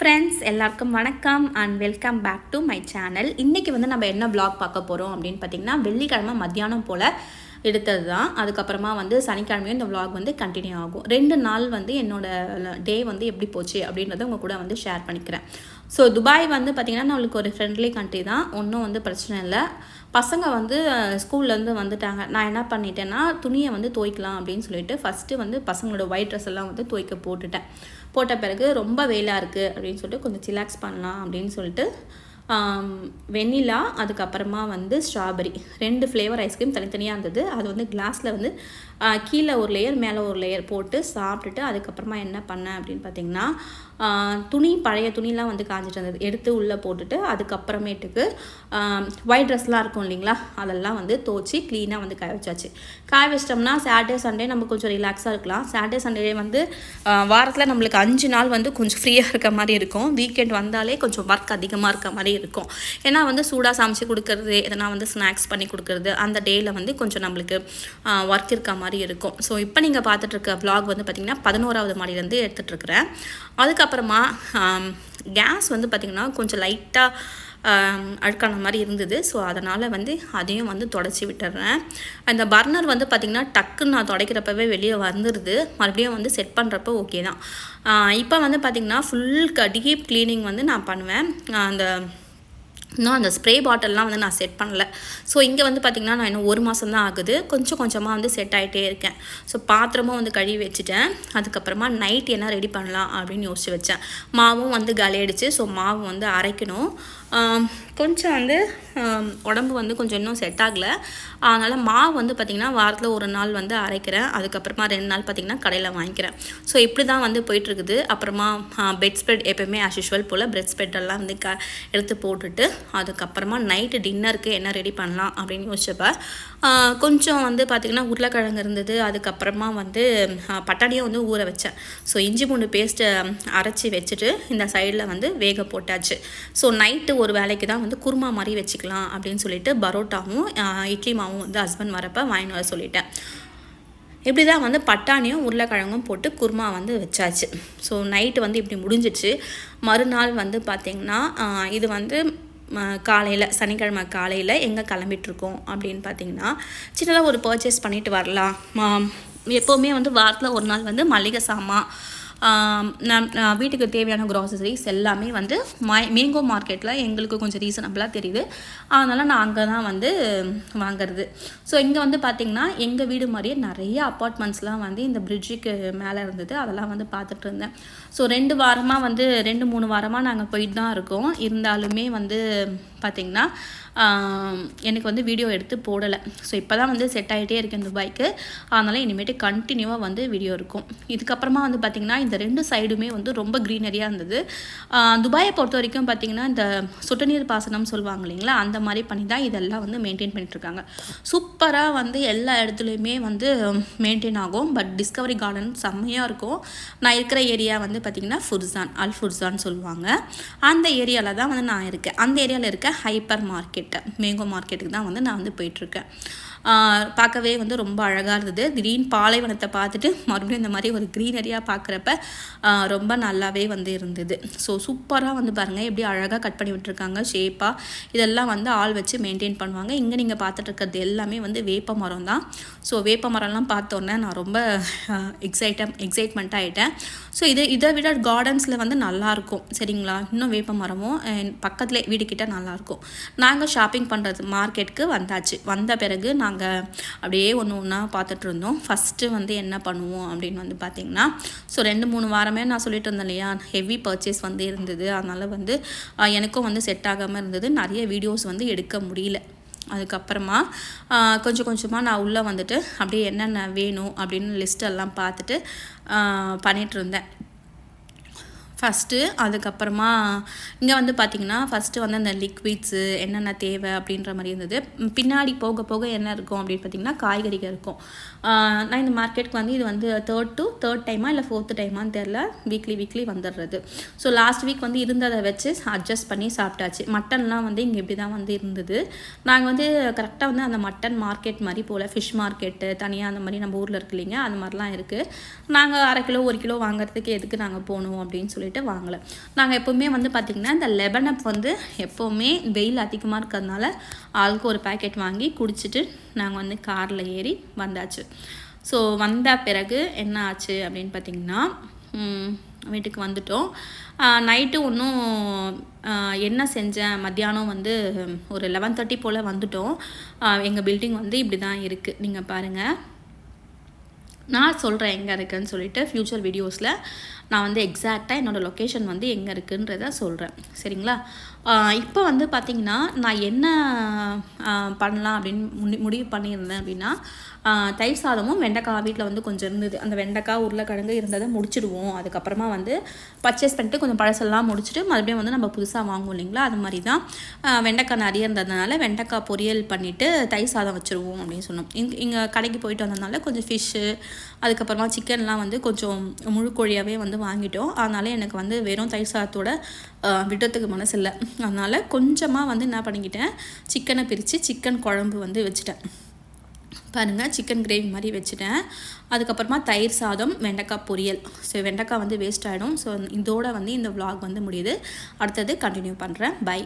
Friends, எல்லாருக்கும் வணக்கம் and welcome back to my channel. இன்றைக்கி வந்து நம்ம என்ன vlog பார்க்க போகிறோம் அப்படின்னு பார்த்திங்கன்னா, வெள்ளிக்கிழமை மத்தியானம் போல் எடுத்தது தான். அதுக்கப்புறமா வந்து சனிக்கிழமையும் இந்த vlog வந்து கண்டினியூ ஆகும். 2 நாள் வந்து என்னோடய டே வந்து எப்படி போச்சு அப்படின்றத உங்கள் கூட வந்து ஷேர் பண்ணிக்கிறேன். ஸோ துபாய் வந்து பார்த்திங்கன்னா நம்மளுக்கு ஒரு ஃப்ரெண்ட்லி கண்ட்ரி தான், ஒன்றும் வந்து பிரச்சனை இல்லை. பசங்க வந்து ஸ்கூல்லேருந்து வந்துட்டாங்க. நான் என்ன பண்ணிட்டேன்னா, துணியை வந்து துவைக்கலாம் அப்படின்னு சொல்லிட்டு ஃபஸ்ட்டு வந்து பசங்களோட ஒயிட் ட்ரெஸ் எல்லாம் வந்து துவைக்க போட்ட பிறகு ரொம்ப வெயிலாக இருக்குது அப்படின்னு சொல்லிட்டு கொஞ்சம் சிலாக்ஸ் பண்ணலாம் அப்படின்னு சொல்லிட்டு வெண்ணிலா, அதுக்கப்புறமா வந்து ஸ்ட்ராபெரி 2 ஃப்ளேவர் ஐஸ்கிரீம் தனித்தனியாக இருந்தது. அது வந்து கிளாஸில் வந்து கீழே ஒரு லேயர் மேலே ஒரு லேயர் போட்டு சாப்பிட்டுட்டு அதுக்கப்புறமா என்ன பண்ணேன் அப்படின்னு பார்த்திங்கன்னா, பழைய துணிலாம் வந்து காஞ்சிட்டு இருந்தது, எடுத்து உள்ளே போட்டுட்டு அதுக்கப்புறமேட்டுக்கு ஒயிட் ட்ரெஸ்லாம் இருக்கும் இல்லைங்களா, அதெல்லாம் வந்து துவச்சி க்ளீனாக வந்து காய வச்சாச்சு. காய வச்சிட்டோம்னா சாட்டர்டே சண்டே நம்ம கொஞ்சம் ரிலாக்ஸாக இருக்கலாம். சாட்டர்டே சண்டே வந்து வாரத்தில் நம்மளுக்கு 5 நாள் வந்து கொஞ்சம் ஃப்ரீயாக இருக்க மாதிரி இருக்கும். வீக்கெண்ட் வந்தாலே கொஞ்சம் ஒர்க் அதிகமாக இருக்க மாதிரி இருக்கும். ஏன்னா வந்து சூடாக சமைச்சு கொடுக்கறது, எதனா வந்து ஸ்நாக்ஸ் பண்ணி கொடுக்கறது, அந்த டேயில் வந்து கொஞ்சம் நம்மளுக்கு ஒர்க் இருக்க மாதிரி இருக்கும். ஸோ இப்போ நீங்கள் பார்த்துட்ருக்க vlog வந்து பார்த்திங்கன்னா 11வது மாடியிலேருந்து எடுத்துகிட்ருக்குறேன். அதுக்கப்புறமா கேஸ் வந்து பார்த்திங்கன்னா கொஞ்சம் லைட்டாக அழுக்கான மாதிரி இருந்தது. ஸோ அதனால் வந்து அதையும் வந்து தொடச்சி விட்டுறேன். அந்த பர்னர் வந்து பார்த்திங்கன்னா டக்குன்னு நான் துடைக்கிறப்பவே வெளியே வந்துடுது. மறுபடியும் வந்து செட் பண்ணுறப்ப ஓகே தான். இப்போ வந்து பார்த்திங்கன்னா ஃபுல் டீப் க்ளீனிங் வந்து நான் பண்ணுவேன். இன்னும் அந்த ஸ்ப்ரே பாட்டில்லாம் வந்து நான் செட் பண்ணல. ஸோ இங்கே வந்து பார்த்திங்கன்னா நான் இன்னும் 1 மாதம் தான் ஆகுது. கொஞ்சம் கொஞ்சமாக வந்து செட் ஆகிட்டே இருக்கேன். ஸோ பாத்திரமும் வந்து கழுவி வச்சுட்டேன். அதுக்கப்புறமா நைட் என்ன ரெடி பண்ணலாம் அப்படின்னு யோசிச்சு வச்சேன். மாவும் வந்து காலியாயிடுச்சு. ஸோ மாவு வந்து அரைக்கணும். கொஞ்சம் வந்து உடம்பு வந்து கொஞ்சம் இன்னும் செட் ஆகலை. அதனால் மாவு வந்து பார்த்திங்கன்னா வாரத்தில் 1 நாள் வந்து அரைக்கிறேன். அதுக்கப்புறமா 2 நாள் பார்த்திங்கன்னா கடையில் வாங்கிக்கிறேன். ஸோ இப்படி தான் வந்து போயிட்டுருக்குது. அப்புறமா பெட் ஸ்ப்ரெட் எப்போயுமே ஆஸ் யூஷுவல் போல் பெட் ஸ்ப்ரெட்டெல்லாம் வந்து எடுத்து போட்டுட்டு அதுக்கப்புறமா நைட்டு டின்னருக்கு என்ன ரெடி பண்ணலாம் அப்படின்னு யோசிச்சப்ப கொஞ்சம் வந்து பார்த்திங்கன்னா உருளைக்கிழங்கு இருந்தது. அதுக்கப்புறமா வந்து பட்டாணியும் வந்து ஊற வச்சேன். ஸோ இஞ்சி பூண்டு பேஸ்ட்டை அரைச்சி வச்சுட்டு இந்த சைடில் வந்து வேக போட்டாச்சு. ஸோ நைட்டு ஒரு வேலைக்கு தான் வந்து குருமா மாதிரி வச்சுக்கலாம் அப்படின்னு சொல்லிட்டு பரோட்டாவும் இட்லி மாவும் வந்து ஹஸ்பண்ட் வரப்போ வாங்கிட்டு வர சொல்லிட்டேன். இப்படி தான் வந்து பட்டாணியும் உருளைக்கிழங்கும் போட்டு குருமா வந்து வச்சாச்சு. ஸோ நைட்டு வந்து இப்படி முடிஞ்சிச்சு. மறுநாள் வந்து பார்த்திங்கன்னா இது வந்து காலையில் சனிக்கிழமை காலையில் எங்கே கிளம்பிட்டுருக்கோம் அப்படின்னு பார்த்திங்கன்னா, சின்னதாக ஒரு பர்ச்சேஸ் பண்ணிவிட்டு வரலாம். எப்போவுமே வந்து வாரத்தில் 1 நாள் வந்து மளிகை சாமான், நான் வீட்டுக்கு தேவையான க்ராசரிஸ் எல்லாமே வந்து மேங்கோ மார்க்கெட்டில் எங்களுக்கு கொஞ்சம் ரீசனபிளாக தெரியுது. அதனால் நான் அங்கே தான் வந்து வாங்கிறது. ஸோ இங்கே வந்து பார்த்திங்கன்னா எங்கள் வீடு மாதிரியே நிறைய அப்பார்ட்மெண்ட்ஸ்லாம் வந்து இந்த பிரிட்ஜுக்கு மேலே இருந்தது. அதெல்லாம் வந்து பார்த்துட்டு இருந்தேன். ஸோ 2 வாரமாக வந்து 2-3 வாரமாக நாங்கள் போயிட்டு தான் இருக்கோம். இருந்தாலுமே வந்து பார்த்திங்கன்னா எனக்கு வந்து வீடியோ எடுத்து போடலை. ஸோ இப்போ தான் வந்து செட் ஆகிட்டே இருக்கேன் துபாய்க்கு. அதனால் இனிமேட்டு கண்டினியூவாக வந்து வீடியோ இருக்கும். இதுக்கப்புறமா வந்து பார்த்திங்கன்னா இந்த 2 சைடுமே வந்து ரொம்ப க்ரீனரியாக இருந்தது. துபாயை பொறுத்த வரைக்கும் பார்த்திங்கன்னா இந்த சொட்டு நீர் பாசனம் சொல்லுவாங்க இல்லைங்களா, அந்த மாதிரி பண்ணி தான் இதெல்லாம் வந்து மெயின்டைன் பண்ணிட்டுருக்காங்க. சூப்பராக வந்து எல்லா இடத்துலையுமே வந்து மெயின்டைன் ஆகும். பட் டிஸ்கவரி கார்டன் செம்மையாக இருக்கும். நான் இருக்கிற ஏரியா வந்து பார்த்திங்கன்னா அல் ஃபுர்சான் சொல்லுவாங்க. அந்த ஏரியாவில் தான் வந்து நான் இருக்கேன். அந்த ஏரியாவில் இருக்க ஹைப்பர் மார்க்கெட் மேங்கோ மார்க்கெட்டுக்கு தான் வந்து நான் வந்து போயிட்டுருக்கேன். பார்க்கவே வந்து ரொம்ப அழகாக இருந்தது. திடீர்னு பாலைவனத்தை பார்த்துட்டு மறுபடியும் இந்த மாதிரி ஒரு க்ரீனரியாக பார்க்குறப்ப ரொம்ப நல்லாவே வந்து இருந்தது. ஸோ சூப்பராக வந்து பாருங்கள் எப்படி அழகாக கட் பண்ணி விட்டுருக்காங்க ஷேப்பாக. இதெல்லாம் வந்து ஆள் வச்சு மெயின்டைன் பண்ணுவாங்க. இங்கே நீங்கள் பார்த்துட்டு இருக்கிறது எல்லாமே வந்து வேப்ப மரம் தான். ஸோ வேப்ப மரம்லாம் பார்த்தோன்னே நான் ரொம்ப எக்ஸைட்மெண்ட்டாக ஆகிட்டேன். ஸோ இதை விட கார்டன்ஸில் வந்து நல்லாயிருக்கும் சரிங்களா. இன்னும் வேப்ப மரமும் பக்கத்துலேயே வீடுக்கிட்ட நல்லாயிருக்கும். நாங்கள் ஷாப்பிங் பண்ணுறது மார்க்கெட்டுக்கு வந்தாச்சு. வந்த பிறகு நாங்கள் அப்படியே ஒன்று ஒன்றா பார்த்துட்டு இருந்தோம். ஃபஸ்ட்டு வந்து என்ன பண்ணுவோம் அப்படின்னு வந்து பார்த்திங்கன்னா, ஸோ 2-3 வாரமே நான் சொல்லிட்டு இருந்தேன் இல்லையா, ஹெவி பர்ச்சேஸ் வந்து இருந்தது. அதனால் வந்து எனக்கும் வந்து செட் ஆகாமல் இருந்தது. நிறைய வீடியோஸ் வந்து எடுக்க முடியல. அதுக்கப்புறமா கொஞ்சம் கொஞ்சமாக நான் உள்ளே வந்துட்டு அப்படியே என்னென்ன வேணும் அப்படின்னு லிஸ்ட்டெல்லாம் பார்த்துட்டு பண்ணிகிட்டு இருந்தேன் ஃபஸ்ட்டு. அதுக்கப்புறமா இங்கே வந்து பார்த்திங்கன்னா ஃபஸ்ட்டு வந்து அந்த லிக்விட்ஸு என்னென்ன தேவை அப்படின்ற மாதிரி இருந்தது. பின்னாடி போக போக என்ன இருக்கும் அப்படின்னு பார்த்திங்கன்னா காய்கறிகள் இருக்கும். நான் இந்த மார்க்கெட்டுக்கு வந்து இது வந்து தேர்ட் டைமாக இல்லை 4th டைமான்னு தெரில, வீக்லி வந்துடுறது. ஸோ லாஸ்ட் வீக் வந்து இருந்ததை வச்சு அட்ஜஸ்ட் பண்ணி சாப்பிட்டாச்சு. மட்டன்லாம் வந்து இங்கே இப்படி தான் வந்து இருந்தது. நாங்கள் வந்து கரெக்டாக வந்து அந்த மட்டன் மார்க்கெட் மாதிரி போல் ஃபிஷ் மார்க்கெட்டு தனியாக அந்த மாதிரி நம்ம ஊரில் இருக்கு இல்லைங்க, அந்த மாதிரிலாம் இருக்குது. நாங்கள் 1/2 கிலோ 1 கிலோ வாங்குறதுக்கு எதுக்கு நாங்கள் போகணும் அப்படின்னு சொல்லிட்டு சொல்லிட்டு வாங்கலை. நாங்கள் எப்போவுமே வந்து பார்த்திங்கன்னா இந்த லெமன் அப் வந்து எப்போவுமே வெயில் அதிகமாக இருக்கிறதுனால ஆளுக்கு ஒரு பேக்கெட் வாங்கி குடிச்சிட்டு நாங்கள் வந்து காரில் ஏறி வந்தாச்சு. ஸோ வந்த பிறகு என்ன ஆச்சு அப்படின்னு பார்த்திங்கன்னா வீட்டுக்கு வந்துட்டோம். நைட்டு ஒன்றும் என்ன செஞ்சேன், மத்தியானம் வந்து ஒரு 11:30 போல் வந்துட்டோம். எங்கள் பில்டிங் வந்து இப்படி தான் இருக்குது, நீங்கள் பாருங்கள். நான் சொல்கிறேன் எங்கே இருக்குதுன்னு சொல்லிட்டு ஃப்யூச்சர் வீடியோஸில் நான் வந்து எக்ஸாக்டாக என்னோடய லொக்கேஷன் வந்து எங்கே இருக்குன்றத சொல்கிறேன், சரிங்களா? இப்போ வந்து பார்த்திங்கன்னா நான் என்ன பண்ணலாம் அப்படின்னு முடிவு பண்ணியிருந்தேன் அப்படின்னா, தயிர் சாதமும் வெண்டைக்காய் வீட்டில் வந்து கொஞ்சம் இருந்தது. அந்த வெண்டைக்காய் உருளைக்கிழங்கு இருந்ததை முடிச்சிடுவோம். அதுக்கப்புறமா வந்து பர்ச்சேஸ் பண்ணிட்டு கொஞ்சம் பழசெல்லாம் முடிச்சுட்டு மறுபடியும் வந்து நம்ம புதுசாக வாங்குவோம் இல்லைங்களா, அது மாதிரி தான் வெண்டைக்காய் நிறைய இருந்ததுனால வெண்டைக்காய் பொரியல் பண்ணிவிட்டு தயிர் சாதம் வச்சுருவோம் அப்படின்னு சொன்னோம். இங்கே கடைக்கு போயிட்டு வந்ததுனால கொஞ்சம் ஃபிஷ்ஷு அதுக்கப்புறமா சிக்கன்லாம் வந்து கொஞ்சம் முழு கோழியாகவே வந்து வாங்கிட்டோம். அதனால எனக்கு வந்து வெறும் தயிர் சாதத்தோட விடுறதுக்கு மனசு இல்லை. அதனால் கொஞ்சமாக வந்து என்ன பண்ணிக்கிட்டேன், சிக்கனை பிரித்து சிக்கன் குழம்பு வந்து வச்சுட்டேன். பாருங்கள், சிக்கன் கிரேவி மாதிரி வச்சுட்டேன். அதுக்கப்புறமா தயிர் சாதம், வெண்டைக்காய் பொரியல். ஸோ வெண்டைக்காய் வந்து வேஸ்ட் ஆகிடும். ஸோ இதோட வந்து இந்த vlog வந்து முடியுது. அடுத்தது கண்டினியூ பண்ணுறேன். பை.